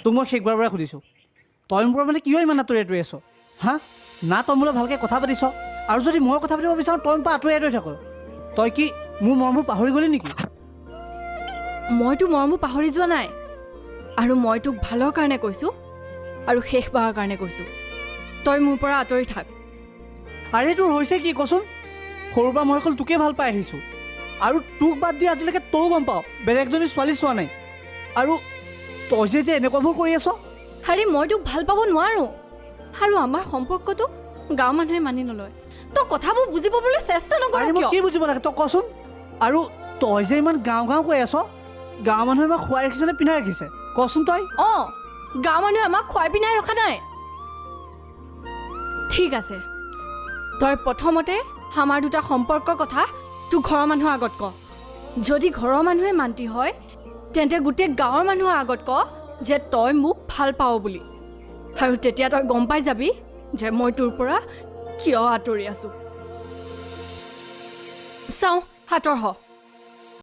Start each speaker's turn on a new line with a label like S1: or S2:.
S1: তোক মই শেষবাৰৰ পৰা সুধিছোঁ তই মোৰ পৰা মানে কিয় ইমান আঁতৰি আঁতৰি আছ হা না তই মোলৈ ভালকৈ কথা পাতিছ আৰু যদি মই কথা পাতিব বিচাৰোঁ তই মোৰ পৰা আঁতৰি আঁতৰি থাক তই কি মোৰ মৰমবোৰ পাহৰি গ'লি নেকি
S2: মইতো মৰমবোৰ পাহৰি যোৱা নাই আৰু মই তোক ভালৰ কাৰণে কৈছোঁ আৰু শেষবাৰৰ কাৰণে কৈছোঁ তই মোৰ পৰা আঁতৰি থাক
S1: আৰে তোৰ হৈছে কি কচোন সৰুৰ পৰা মই অকল তোকে ভাল পাই আহিছোঁ আৰু তোক বাদ দি আজিলৈকে তইও গম পাৱ বেলেগজনী ছোৱালী চোৱা নাই আৰু তই যে এতিয়া এনেকুৱাবোৰ কৰি আছ
S2: আৰে মই তোক ভাল পাব নোৱাৰোঁ আৰু আমাৰ সম্পৰ্কটো গাঁৱৰ মানুহে মানি নলয় তই কথাবোৰ বুজি পাবলৈ চেষ্টা নকৰ
S1: মই কি বুজিব লাগে তই কচোন আৰু তই যে ইমান গাঁও গাঁও কৈ আছ গাঁৱৰ মানুহে আমাক খুৱাই ৰাখিছে নে পিন্ধাই ৰাখিছে কচোন তই
S2: অঁ গাঁৱৰ মানুহে আমাক খুৱাই পিন্ধাই ৰখা নাই ঠিক আছে তই প্ৰথমতে আমাৰ দুটা সম্পৰ্কৰ কথা তোৰ ঘৰৰ মানুহৰ আগত ক যদি ঘৰৰ মানুহে মান্তি হয় তেন্তে গোটেই গাঁৱৰ মানুহৰ আগত ক যে তই মোক ভাল পাৱ বুলি আৰু তেতিয়া তই গম পাই যাবি যে মই তোৰ পৰা কিয় আঁতৰি আছোঁ চাওঁ হাতৰ হ